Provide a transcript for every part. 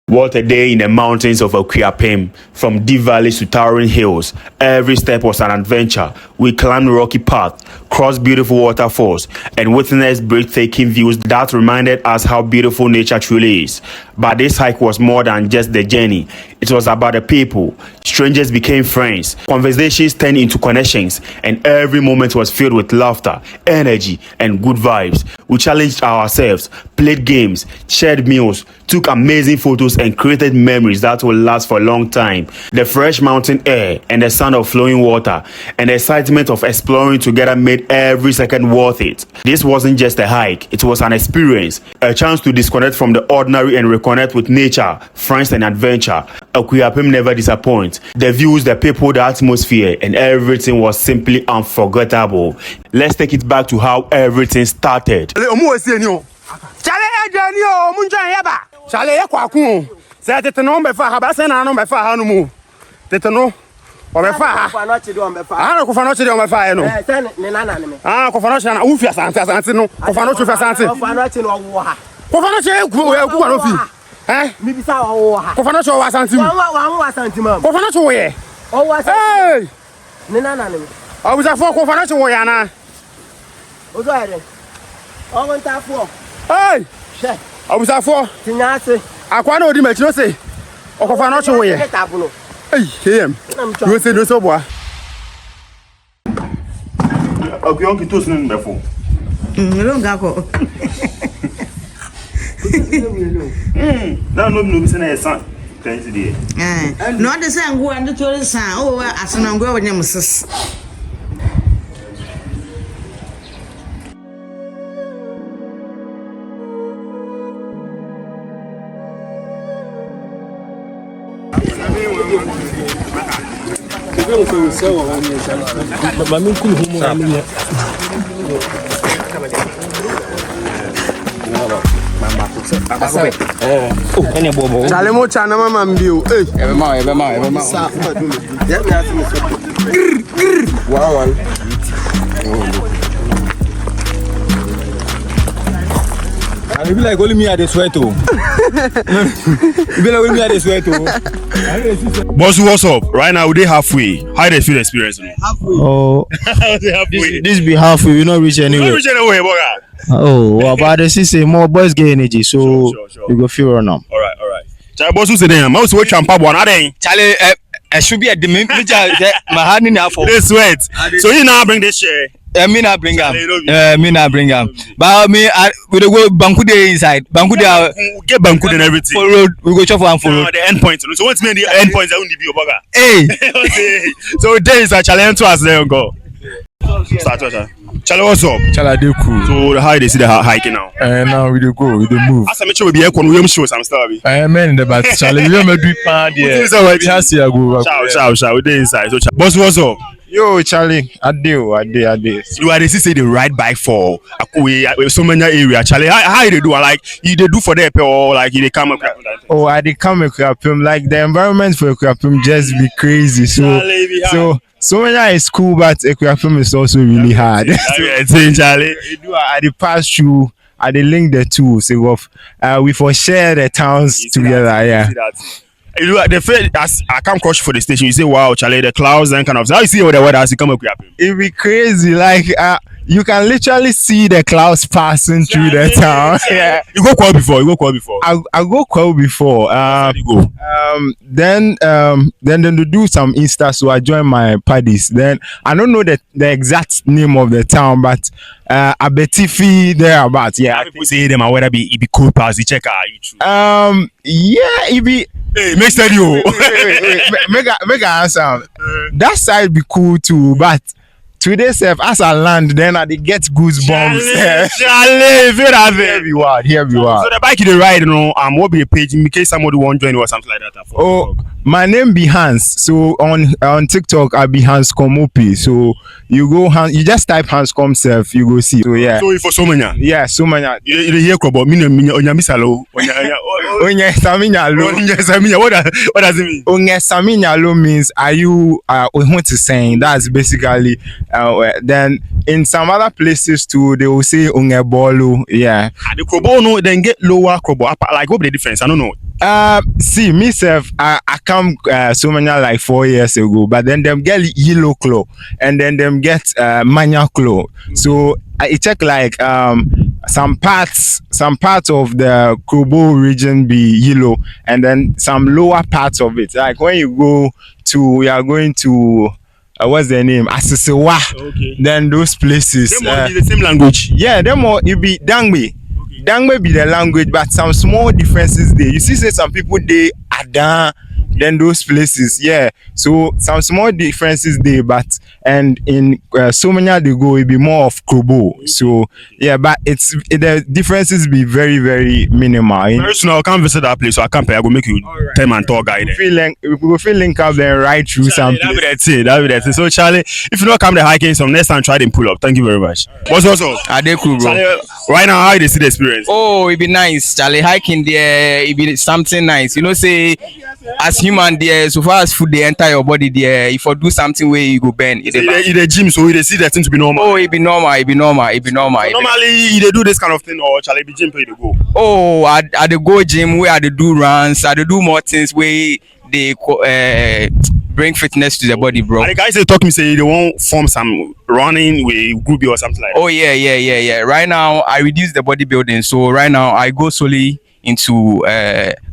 What a day in the mountains of Akuapem. From deep valleys to towering hills, every step was an adventure. We climbed rocky paths, crossed beautiful waterfalls, and witnessed breathtaking views that reminded us how beautiful nature truly is. But this hike was more than just the journey. It was about the people. Strangers became friends, conversations turned into connections, and every moment was filled with laughter, energy, and good vibes. We challenged ourselves, played games, shared meals, took amazing photos, and created memories that will last for a long time. The fresh mountain air and the sound of flowing water and the excitement of exploring together made every second worth it. This wasn't just a hike, it was an experience, a chance to disconnect from the ordinary and reconnect with nature, friends, and adventure. Akuapem never disappoints. The views, the people, the atmosphere, and everything was simply unforgettable. Let's take it back to how everything started. Chale ya kwaku se tete no be fa ha ba se na no be fa ha no mu tete no o be fa ha ko fa no chede o be fa ah ko fa no chede o be fa no se ne na na me ah ko fa no chede na u fi asante no ko fa no chu fi asante ko fa no chede o wo ha ko fa no chede ku no fi mi bi sa o wo ha ko fa no chede o asante mu wa asante mu ko fa no chede wo ye o wo asante ne na me o bi sa fo ko fa no chede wo ya na o zo ere o won ta fo she Abusafo tinyase akwa na odi machiro se okofa no chwo ye kem you say no so boa Akuyon kitos nun befo no ngako na no bi se na esan plenty dey no de say ngo and to san o asana ngo wonyam sis Chale mo chana mama mbio ebe ma one I be like only me at the sweat oh. You be like only me at the sweat oh. Boss, what's up? Right now, we halfway. How they feel experience? Halfway. Oh, Halfway. this be halfway. We not reach anywhere. We not reach anywhere, boga. Oh, but the say more boys get energy, so sure. you go feel run up. All right. Chale, boss, who say them? Mouse we champa one. Are Charlie, I should be at the minute. My hand in half. they sweat. So you now bring this share. Me not bring am. But me, we go Bankude inside. Bankude Get Bankude and everything. For road, we go chop and follow. The end point. So what's mean the end points? I won't be your boga. Hey. So there is a challenge to us. There you go. Start. Chale, what's up? Chala dey cool. So how they see the hiking now? Now we dey go, we dey move. As I mentioned, we be here. We show some stuff. Man, the but Charlie, we don't do pan there. We just see go. Ciao. We dey inside. So boss, what's up? Yo, Charlie, I do. You are say they ride bike for so many area. Charlie, how they do? Like you they do for them or like they come up? Oh, I dey come Akuapem. Like the environment for Akuapem just be crazy. So many is cool, but Akuapem is also really hard. Charlie, I dey pass through. I dey link the two. So we for share the towns together. Yeah. You know, the first as I come crush for the station, you say, "Wow, Charlie, the clouds and kind of." How you see all the weather as you come up? It be crazy, like you can literally see the clouds passing through the town. Yeah, you go call before. I go call before. Then to do some Insta, so I join my parties. Then I don't know the exact name of the town, but Abbott thereabouts. Yeah, people say them and whether it be cool pass. You check out. Yeah, it be. Hey, make sense, you. Make an answer. That side be cool too, but today, as I land, then I get goosebumps. Charlie, feel that Here we are. So the bike you ride, what be a page in case somebody want join you or something like that. Oh, my name be Hans. So on TikTok I be Hans Komopi. So you just type Hans Self, you go see. So yeah. So for so many. Yeah, so many. You hear about me onyamisalo. Onye Saminyalo. What does it mean? Onye Saminyalo means are you what to saying? That's basically then in some other places too they will say Onye Bolu. Yeah. The Krobo no then get lower Krobo. Like what be the difference? I don't know. See myself I come so many like 4 years ago, but then them get yellow claw and then them get mania claw. So I check like some parts of the Krobo region be yellow and then some lower parts of it. Like when you go to you are going to what's their name? Asisewa. Okay. Then those places. They must be the same language. Yeah, them all it be Dangme. Dangme be the language, but some small differences there. You see, say some people they Adan, then those places, yeah. So some small differences there, but and in so many they go, it be more of Krobo. So yeah, but the differences be very very minimal. Very soon I can't visit that place, so I can't pay. I go make you time and tour guide. We will feel link up then right through some. That be that's it. So Charlie, if you don't come the hiking, some next time try them pull up. Thank you very much. What's also? Adeku, bro. Charlie, right now, how you see the experience? Oh, it be nice, Charlie. Hiking there, it be something nice. You know, say as human there, so far as food they enter your body there, if you do something where you go bend. It the gym, so they see that thing to be normal. Oh, it be normal. Normally, they do this kind of thing, or Charlie be gym pay to go. Oh, I the go gym where I do runs, I do more things where they bring fitness to the body, bro. And the guys they talk me say they won't form some running with groupie or something like that. Oh yeah. Right now I reduce the bodybuilding, so right now I go solely into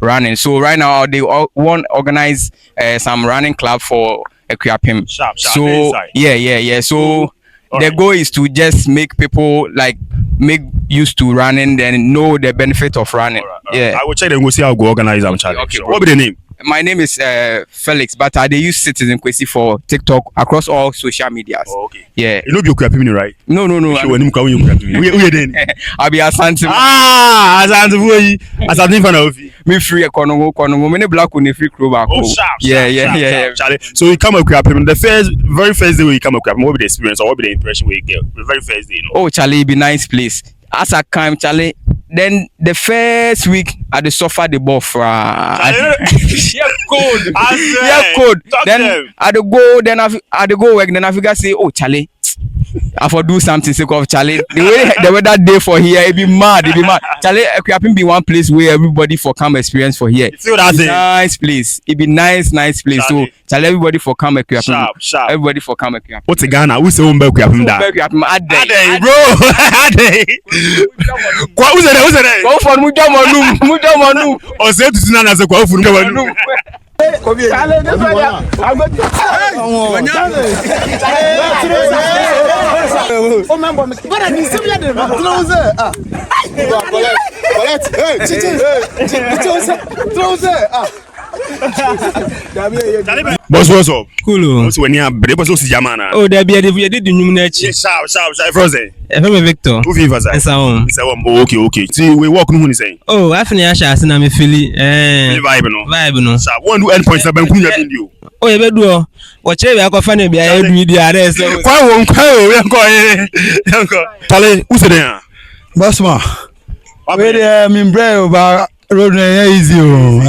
running. So right now they want organize some running club for Equiapim. Sharp. So yeah. So the goal is to just make people like make used to running, then know the benefit of running. All right. Yeah. I will check and go see how go organize them, Charlie. Okay, what be the name? My name is Felix, but they use Citizen Kwesi for TikTok across all social medias. Oh, okay. Yeah. You know be Equiapim, right? No. Who you then? I'll be Asante. Asante fan of Me free Konongo. Me black on free crew back. Oh, sharp. Yeah. Charlie. So you come Equiapim. The very first day when you come Equiapim, what be the experience or what be the impression we get? The very first day, you know? Oh, Charlie, it be nice place. As I come, Charlie. Then the first week I dey suffer the buff. Yeah, cold. Then I dey go. Then I dey go work. Then I figure say, oh Charlie, I for do something sake of Charlie. The way the weather day for here, it be mad. Charlie, Equiapim be one place where everybody for come experience for here. Nice place. It be nice place. So Charlie, everybody for come Equiapim. Sharp. Everybody for come Equiapim. What's a Ghana? Who's the home Equiapim? Ade, bro. Ade. Who's that? Go for Mujamonu. Or say to Sinana as a go for Mujamonu. Boss, what's up? Cool. What's when you are brave? What's Jamana? Oh, there be a did the numinate. Sharp. Frozen. Efeme Victor. Who favors that? It's our Okay. See, we walk no saying. Oh, I finish Asha na me feel Vibe no. Sharp. One do endpoints na ben kunya bindio. Oh, you bedu. Watch we akwa na bia edu di arrest. Kwa we nko. Tale, who say there? Bossman. We dey membre ba road na easy o.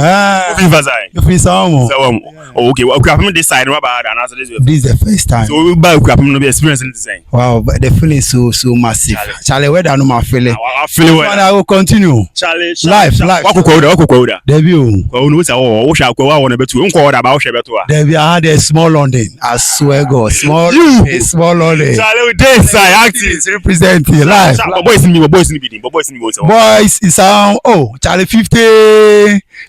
Okay, well, Equiapim this side, what about and answer this? This is the first time. So we buy Equiapim no be experiencing the same. Wow, but the feeling is so massive. Charlie, where that no my feeling? I feel well. I will continue. Charlie, life. What could Debut. Oh no, say shall go I want to be to unko order about better. Debut I had a small London. I swear God, small London. Charlie with this side acting represent your life. Boys in me. Boys is Charlie 50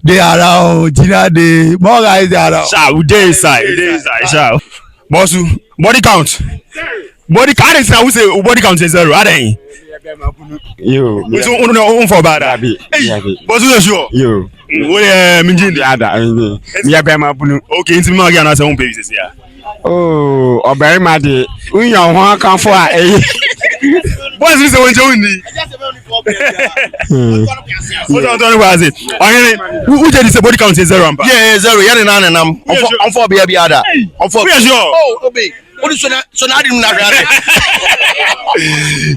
they around Gina they more guys they around. With this side. Boss, body count. Body count is now say body count is 0. Are they? Yo. So on for bad. Boss, you sure? Yo. We minjin the other. Me be ma bunu. Okay, into me again as on pay here. Oh, obere ma de. We yan ho kan fo a Boys is when you What was it? Who did this body count is 0? Yeah, 0. Yeah, I'm for baby other. I'm for. Oh, So now didn't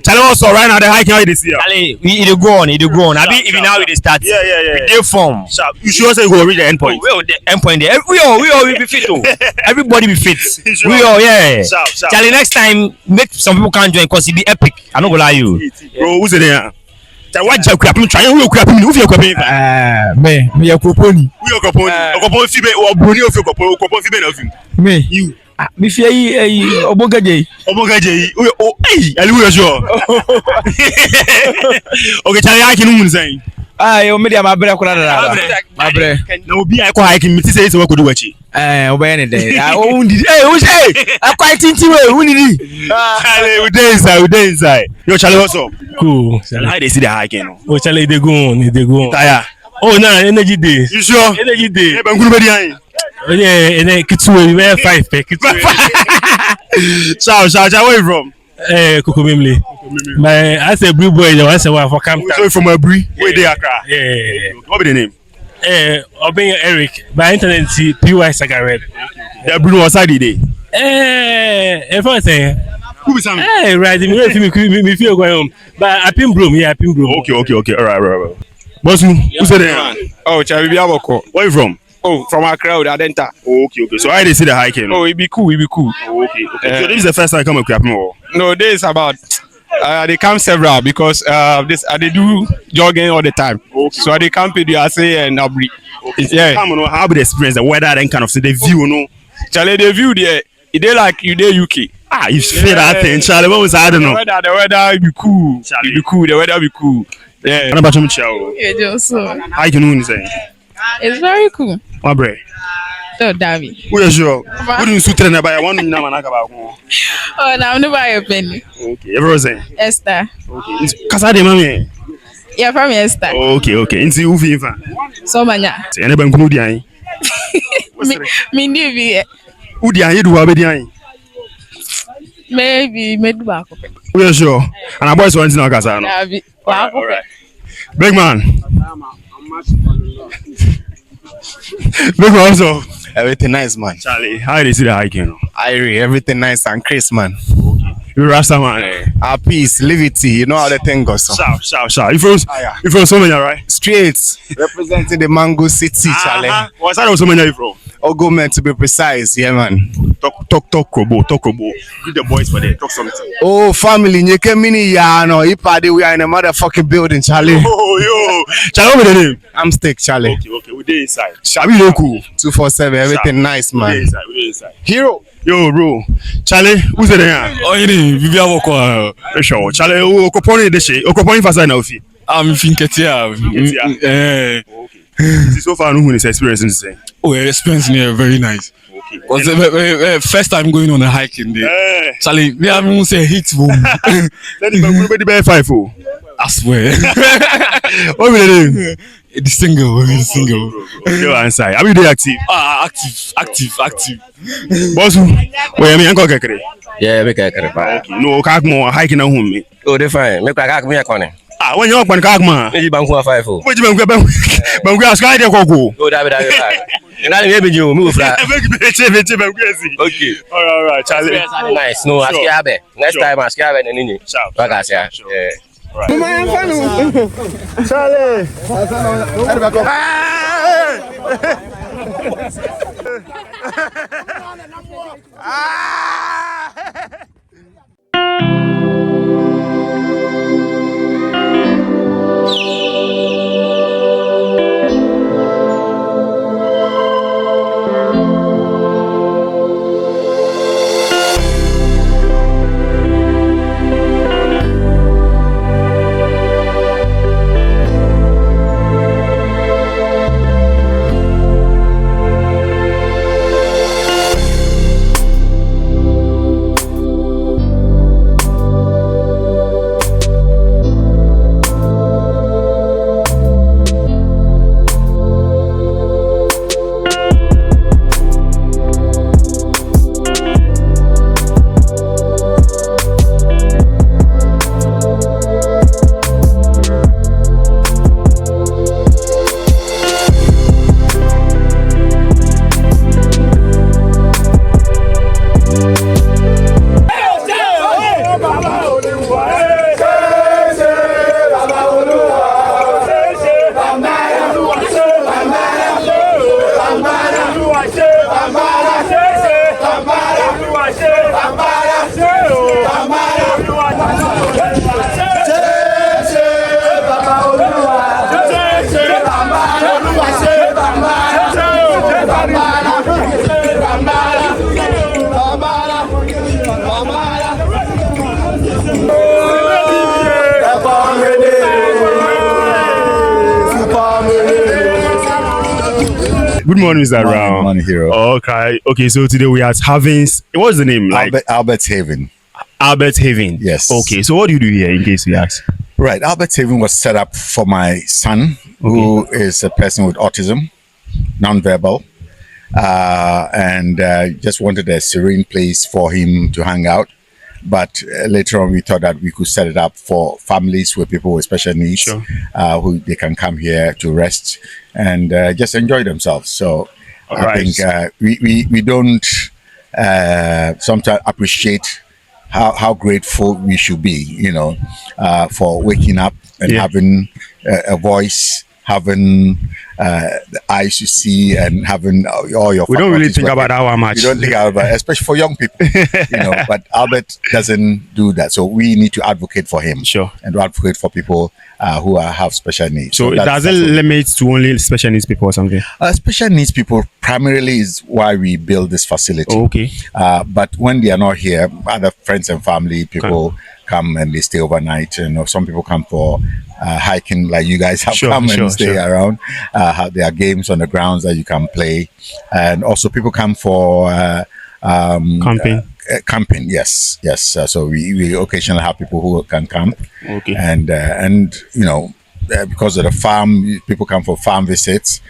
Charlie, also right now the hiking how this year. Charlie, it go on. I mean, even now it start. Yeah. They form. Sharp. You sure say you go reach the end point? Well, the end point there. We all be fit. Oh. Everybody be fit. Sure. We all, yeah. Sharp. Charlie, next time make some people can't join because it be epic. I don't go lie you. Bro, who's it there? What job crap? I'm trying. Who crap? Who feel crap? Me your proponi. Who your company? Company fibe or bruni of your company fibe of him. Me. You. Me fear obogaje. Obogaje. Oh, hey, Ali, we are sure. Okay, Charlie, I can say. O media ma bre kura da. Ma bre. Na obi ai ko hiking me say we could do wachi. Obey any day. O ndi. Who say? I quite tinti we. Who need? Charlie, we dey inside. Yo, Charlie, what's up? Cool. How they see the hiking? Oh, Charlie, they go on. Tire. Oh, no, energy day. You sure? Energy day. Hey, Banguru be there. Yeah, and then Kitsu, we have 5 pack. Ciao, where you from? Kukumimli. I say blue boy, I say one for camp. So from Abri, where they Accra. Yeah. What be the name? Obey Eric. By internet, PY Sagared. The Bruno was side day. If I say, who be Sam? Right, me feel going home. But I pin broom, yeah, I pin broom. Okay. All right. Boss, who's there? Oh, Charlie Biaboko. Where you from? Oh, from our crowd, Adenta. Okay. So how they see the hiking? Oh, it be cool. Okay. So this is the first time I come to Krapi. No, this is about they come several because this they do jogging all the time. Okay. So they come to I say and Abri. Okay. Yeah. Come on, how be the experience, the weather, and kind of see the view, no? Charlie, the view there, it dey like you dey UK. You feel that thing, Charlie. What was I don't know? The weather be cool. Charlie. It be cool. The weather be cool. Yeah. What about you, Michelle? Yeah, just so. How you doing? Say, It's very cool. my bro. So, Davi. Who is sure? Who didn't suit them by one name and about? Oh, now I'm never a penny. Okay, everyone. Esther. Okay, Casa de Mammy. Yeah, from Esther. Okay. Into you, Viva. So, manya. And I'm going to Me, me, who the you do already? maybe, back. We are sure. And our boys want to know Casa. Davi. All right. Big man. Big man also. Everything nice, man. Charlie, how they see the hiking? Everything nice and crisp, man. You Rasta man. Peace, liberty. You know how the thing goes. Shout. You from Somania, right? Straight. Representing the Mango City, Charlie. What side of Somania you from? Ogomen to be precise, yeah, man. Talk, Robo. Give the boys for there. Talk something. Oh, family, you came in here, no. We are in a motherfucking building, Charlie. Oh, yo. Charlie, what the name? I'm Stick, Charlie. Okay. We dey inside. Shabi look cool. 247, everything nice, man. We dey inside. Hero. Yo, bro. Charlie, who's there? Oh, you know, Vivian Woko. Sure. Charlie, okoponi deshe. Okoponi fasa na ofi. I'm Finketia. Okay. So far, no one is experiencing say. Oh, experience here very nice. Okay. Was the first time going on a hiking day. Charlie, we haven't say hit boom. Then the bear 5 oh. I swear. What will they do? The single. Yo, inside. Are you there active? Active. Boss, where me uncle kekere? Yeah, make a carry. Okay. No, kak mo hiking at home me. Oh, they fine. Make a kak me a corner. When you walk on kak man. Maybe banku 5 oh. What you banku ask I dey go. Oh, David. And I maybe you move that. Okay. All right, Charlie. Nice. No, ask Abbott. Next time ask Abbott and Nini. Like I say. Yeah. Charlie. Good morning, Mr. Brown. Good morning, hero. Okay. So today we are having. What's the name? Albert's Haven. Albert Haven. Yes. Okay. So what do you do here, in case we ask? Right. Albert's Haven was set up for my son, who is a person with autism, nonverbal, and just wanted a serene place for him to hang out. But later on, we thought that we could set it up for families with people with special needs, who they can come here to rest and just enjoy themselves. So I think we don't sometimes appreciate how grateful we should be, for waking up and having a voice, having the eyes to see, and having all your. We don't really think about how much. We don't think about, especially for young people, But Albert doesn't do that, so we need to advocate for him, and to advocate for people who have special needs. So it doesn't limit to only special needs people or something. Special needs people primarily is why we build this facility. Okay. But when they are not here, other friends and family people come and they stay overnight. Some people come for hiking, like you guys have come and stay around. There are games on the grounds that you can play, and also people come for camping. Camping, yes. So we occasionally have people who can camp. Okay. And because of the farm, people come for farm visits.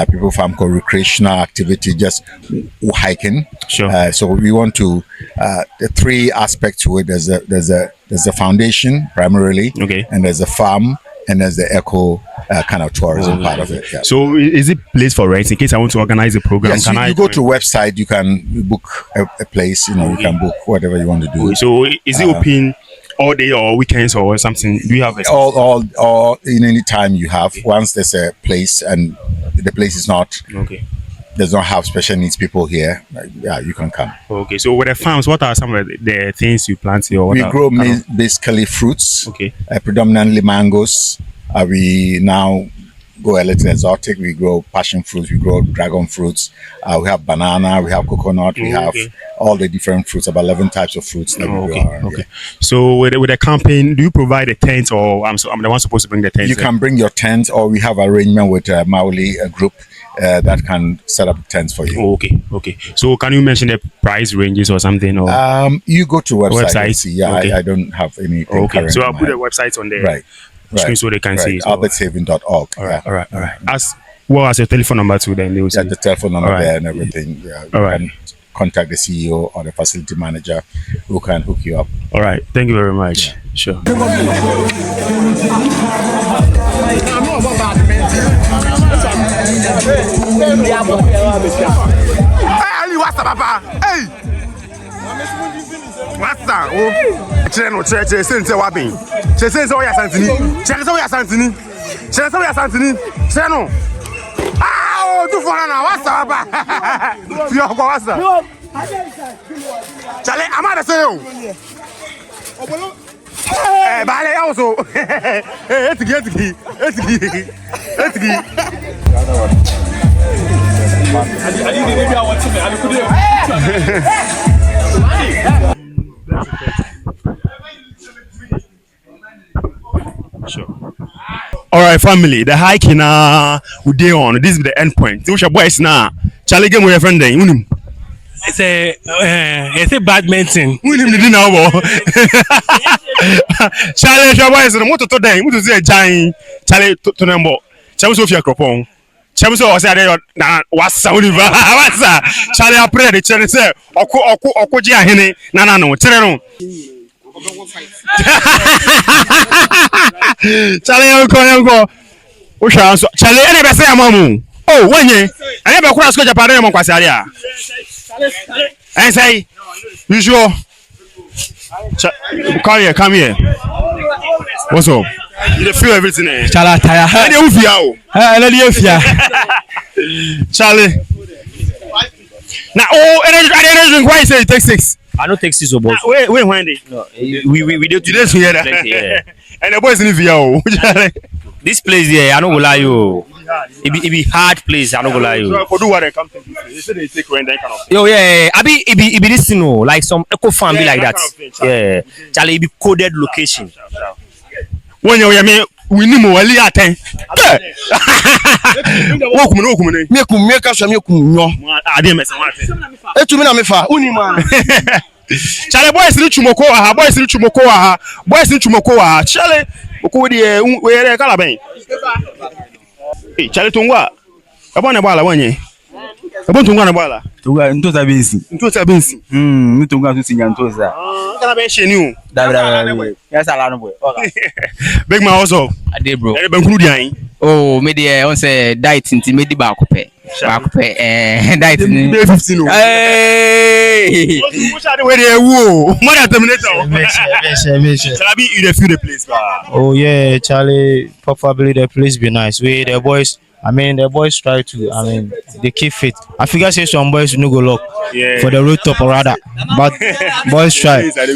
People come for recreational activity, just hiking. So we want to the three aspects to it. There's a foundation primarily, and there's a farm, and there's the eco kind of tourism part of it. Yeah. So is it place for rent in case I want to organize a program? Yes, you go to a website, you can book a place. You can book whatever you want to do. So is it open all day or weekends or something? Do you have all in any time you have? Once there's a place and the place is not does not have special needs people here, you can come. Okay, so with the farms, what are some of the things you plant here? We grow basically fruits, predominantly mangoes. We now go a little exotic. We grow passion fruits, we grow dragon fruits, we have banana, we have coconut, we have all the different fruits, about 11 types of fruits that we grow. Okay. So with the campaign, do you provide a tent, or I'm the one supposed to bring the tent? You can bring your tent, or we have arrangement with Maoli, a group that can set up tents for you. Okay. So can you mention the price ranges or something? Or you go to website and see. I don't have anything current. So I'll put the website on there. Right. So they can see. albertshaven.org. All right. As your telephone number too, then they will see. The telephone number there and everything. Yeah. All right. Can contact the CEO or the facility manager who can hook you up. All right. Thank you very much. Yeah. Sure. What's that? Oh, Chile, since Wabi. Since we are Santini. Chile, we are Santini. Cheno. Ah, do for now. What's up? You go, what's up? Chale, I'm at the sale. Bale also. Sure. All right, family. The hiking we day on. This is the end point. What's your boys now? Charlie, game with your friend then. It's a badminton. We need to know. Charlie, your boys. What to them? What to say? Giant. Charlie to them. Charlie, Sophia Cropon. Charlie, so I said, what's sounding? What's that? Charlie, I pray the Charlie say, Oko Jia Hene. No. Charlie, Charlie, Usha, Charlie, any be say amamu. Oh, when ye, I never cross go Japan mo kwase area. And say, you sure? Come here. What's up? You feel everything eh? Chala tire. Any ufia o. Any ufia. Charlie. Now, and why say it takes 6? I don't take 6 about. Wait, when they? No, we do today together. Yeah. And the boys in the This place here, I don't go lie you. It be hard place, I don't go lie you. So for do what they come to. You said they take rent that kind of thing. Yo, yeah, I be it be this you know, like some eco farm be Yeah, like that that. kind of thing, Charlie. Yeah, Charlie, it be coded location. When you me we need more early attend. Walk me. Make us make nyo. I didn't mess around. Etu me na me fa. Uni man. Charlie boys ni chumoko aha, boys ni chumoko aha. Charlie, oko de we re kala ben. Hey, Charlie tungwa. Abo na bala wanye. Abo tungwa na bala. Tunga ntoza bensi. Ntoza bensi. Ntunga tu sinya ntoza. Kana be sheni o. Da. Yes ala no boy. Big man also. Ade bro. E ben kunu di an. Oh, me dey on say diet nti me di ba ko pe. Diet ni. Be 15 o. Hey. Wo sha de we dey wo. More than terminator. Measure. Charlie you dey feel the place ba. Oh yeah, Charlie, probably the place be nice. The boys try to. They keep fit. I figure say some boys no go lock for the road top or rather, but boys try. They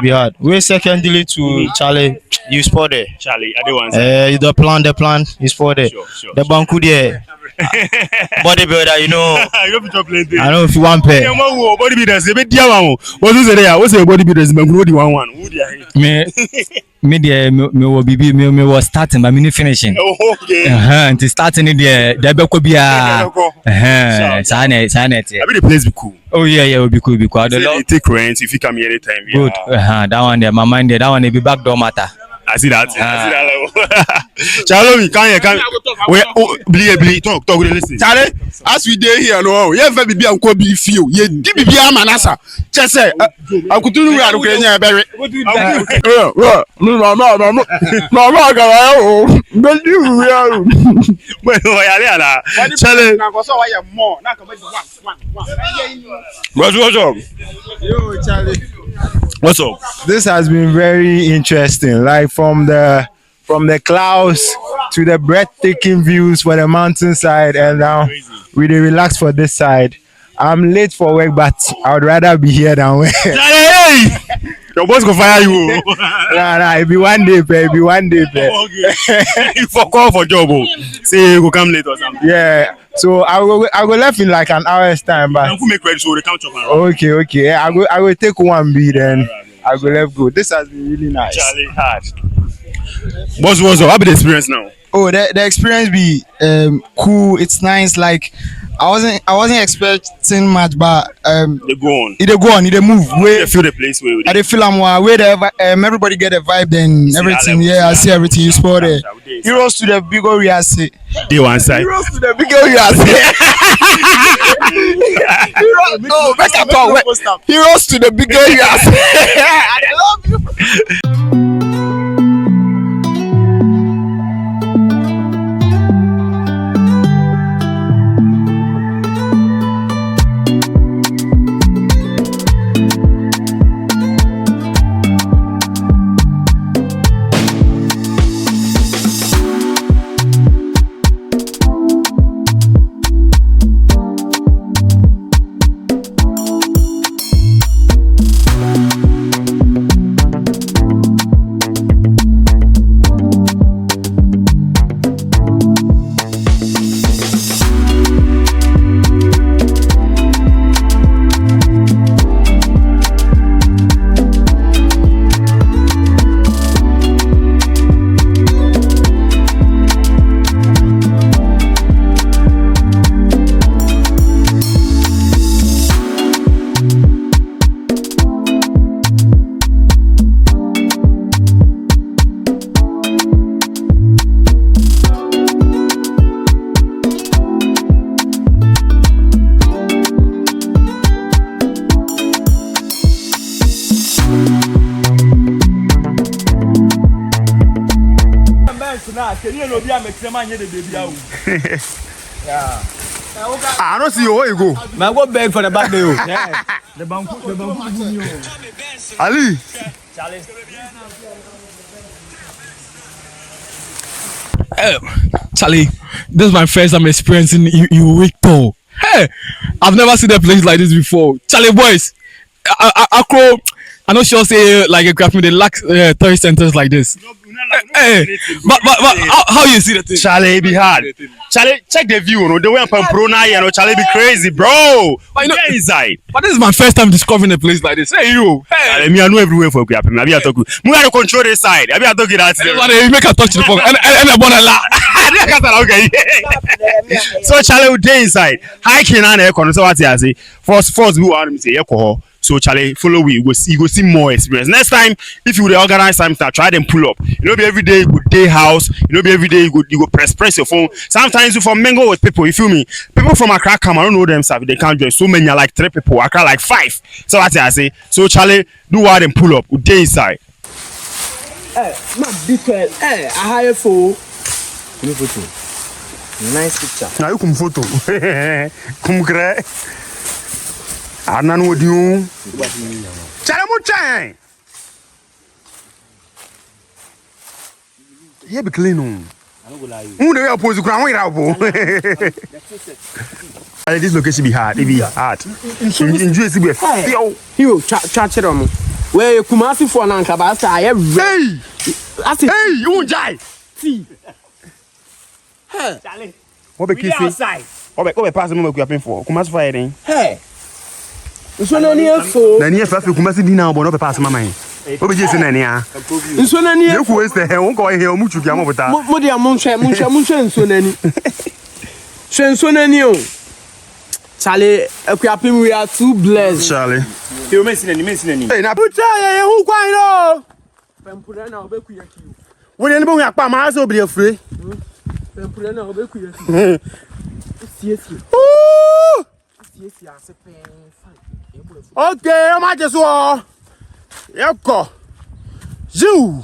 be hard. We secondly to Charlie, you spot there. Charlie, I don't want The plan is for there. Sure. The banku there. Bodybuilder, you know. You don't be playing. I know if you want pay. Bodybuilders, they be dear one. What is it there? What's the bodybuilders? Banku di one. Who dia? Me will be me was starting but me finishing. Oh, okay. Until starting in there be ko bia. Sana. I be the place be cool. Oh yeah, it will be cool because They take rent if you come here anytime. Yeah. Good. That one there, my mind there. That one they be back door matter. I see that. Charlie, come. Wait, believe. Talk. Listen. Charlie, as we dey here no, you ever be anko be feel. You di be amanasa. Just say, I could do we are going to bury. No. But you we are. Well, Charlie. What's up? Yo, Charlie. What's up? This has been very interesting. Like from the clouds to the breathtaking views for the mountainside, and now we dey relax for this side. I'm late for work, but I would rather be here than where. Hey! Your boss go fire you. Nah, it be one day, pay. Okay. You for call for job. Say you go come late or something. Yeah. So I go left in like an hour's time, but Who make ready so they come chop and run. okay. Yeah, I go take one B then. I go left go. This has been really nice. Charlie hard. What's up? How be the experience now? Oh, the experience be cool. It's nice. Like I wasn't expecting much, but They go on. It move. They feel the place where I feel where everybody get a vibe, then everything. Yeah, I see everything you spot there. Heroes to the big area say. They one side. Heroes to the big area say. Oh, back up talk. Heroes to the big area say. I love you. I don't see where you go. Man, go beg for the back there. The banku. Ali. Charlie, this is my first time experiencing Eureka. Hey, I've never seen a place like this before. Charlie boys, I'm not sure say like a graphic they lack tourist centers like this. but how you see the thing? Charlie, be hard. Charlie, check the view. No, the way I'm pro now, you know, Charlie be crazy, bro. But you know, inside. But this is my first time discovering a place like this. Hey, you. Charlie, me I know everywhere for you. I be talking. Me I control this side. I be talking that. You make a touch the phone and I want to laugh. Okay. So Charlie would day inside. Hiking and air con. So what I say? First we want to say alcohol. So Charlie, follow we. You go see more experience. Next time, if you would organize something, try them pull up. You know, be every day you go day house. You know, be every day you go press your phone. Sometimes you for mingle with people. You feel me? People from Accra come. I don't know themselves. They can't join. So many are like 3 people. Accra like 5. So what I say? So Charlie, do what them pull up. Day inside. Hey, man, detail. Hey, I hire for. Photo. Nice picture. Now you come photo. Come cry. I don't know what you. Chalamucha. Yeah, be clean. Who the opposite to crown? This location be hard. It be hard. Enjoy it. Be feel. Hero, chat them. Where you come asking for an cabasta? I have. Hey, you won't die. See. Charlie. What be kissing? What be passing me? We are paying for. Come as fighting. Hey. Nso na ni efo. Na ni efo afi kuma se dina obo no pass mama yin. Obi je se na ni a. Nso na ni efo. Ku waste he won ko he o mu chukia mo bota. Mo dia mo nhwe nso na ni. Hwe nso na ni o. Charlie, Akuapem, we are too blessed. Charlie. You mention any. Hey, na pucha ye hu kwan no. Pempura na obeku yaki. Wo ne bo yakpa ma so obi afre. Pempura na obeku yaki. Siesie. Siesie ase pen. Okay, I'm at this wall. Yako. Zoo.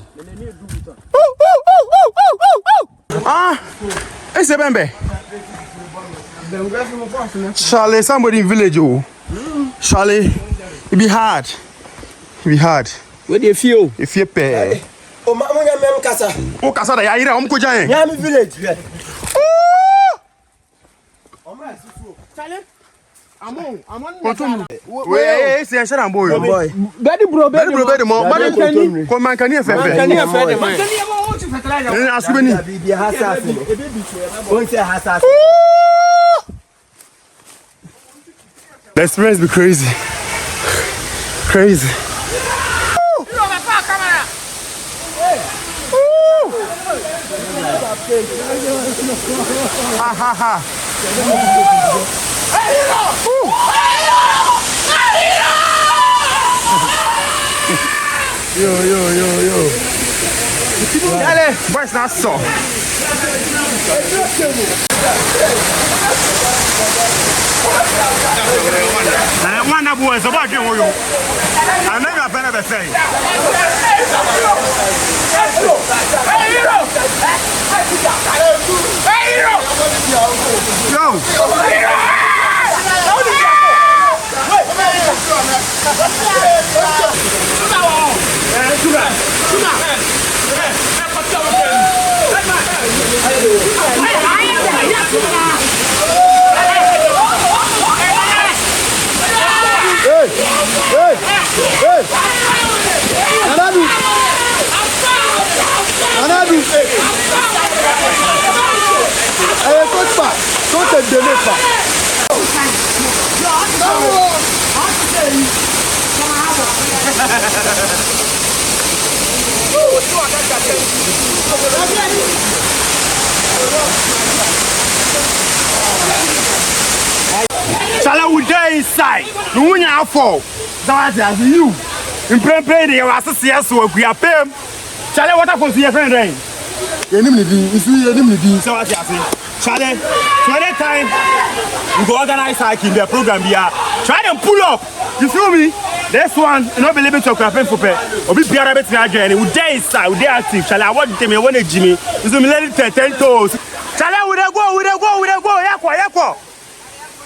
Ah, it's a bembe. Charlie, somebody in village, oh. Charlie, it be hard. It be hard. Where do you feel? If you pay. Oh, Mama, I'm Kasa. Oh, Kasa, I hear I'm going. Yeah, I'm in village. Charlie. I'm on. Wait, say shut up, boy. Daddy bro, mo. Daddy ko man kan efe. Man asubeni. Be hasas. Won't say hasas. The experience be crazy. Crazy. Ha ha ha. Yo. Allez, boys, not so. One of boys, about you. I never been ever say. Shall we die inside? The one you fall. That's as you. In play the associate so we are paying. Shall I what happens to your friend rain? You need me, so what you say? Shall I? So that time we go organize hiking the program here. Try them pull up. You feel me? This one, you know, believe it to happen for pay. Or be better better journey. We day inside, we day active. Shall I want them? I want Jimmy. You see me let it 10 toes. Shall I? We go. Yakwa.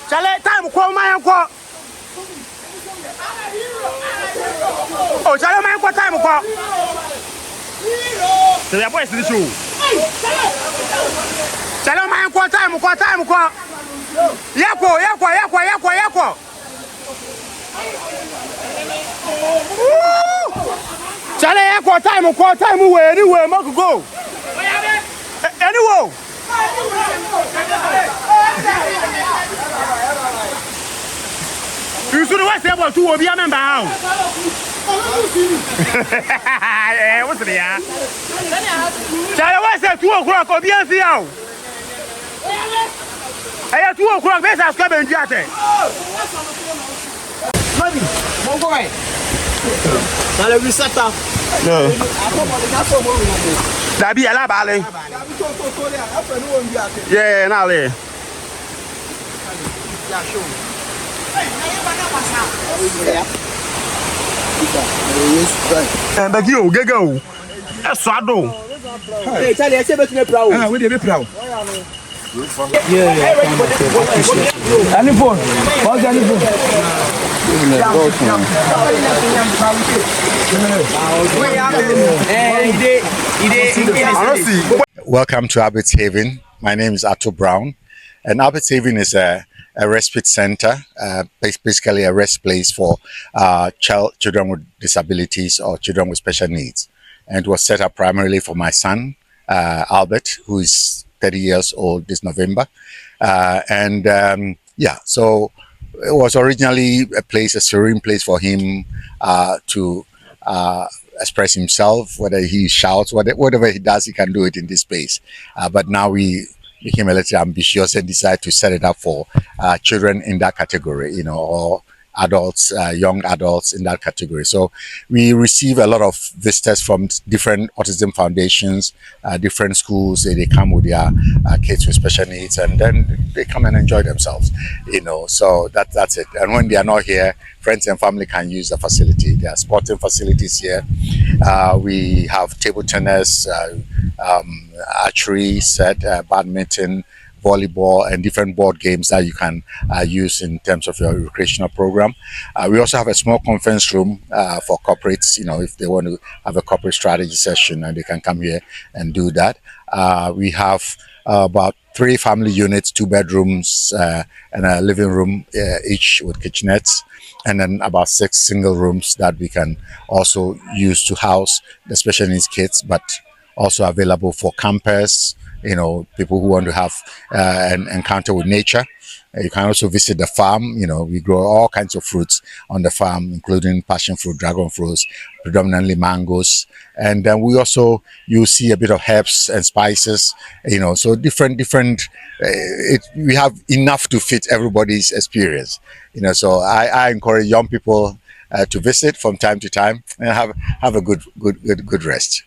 Shall I? Time call my uncle. Oh, shall I? My uncle time call. So the boys the show. Shall I? My uncle time call. Yakwa. Chale yako call time away anywhere, Marco go. Anywhere. You should have said about 2 will be a member. What's the year? Child, what's that 2 o'clock or be a CEO? I have 2 o'clock, best as come and get it. Now we set up. No. That be a la ballet. Yeah, now there. And the you go. That's what I do. Hey, Charlie, I said bet me proud. Ah, we dey be proud. Yeah. Any phone? What's any phone? Welcome to Abbott Haven. My name is Arthur Brown, and Abbott Haven is a respite center, basically a rest place for children with disabilities or children with special needs. And it was set up primarily for my son, Albert, who is 30 years old this November. So it was originally a serene place for him to express himself, whether he shouts, whatever he does, he can do it in this space. But now we became a little ambitious and decided to set it up for children in that category, or adults, young adults in that category. So we receive a lot of visitors from different autism foundations, different schools. They come with their kids with special needs, and then they come and enjoy themselves, so that's it. And when they are not here, friends and family can use the facility. There are sporting facilities here. We have table tennis, archery set, badminton, volleyball, and different board games that you can use in terms of your recreational program. We also have a small conference room for corporates, if they want to have a corporate strategy session, and they can come here and do that. We have about 3 family units, 2 bedrooms, and a living room, each with kitchenettes, and then about 6 single rooms that we can also use to house the special needs kids, but also available for campers, people who want to have an encounter with nature. You can also visit the farm. We grow all kinds of fruits on the farm, including passion fruit, dragon fruits, predominantly mangoes. And then you see a bit of herbs and spices, so different, we have enough to fit everybody's experience, so I encourage young people to visit from time to time and have a good rest.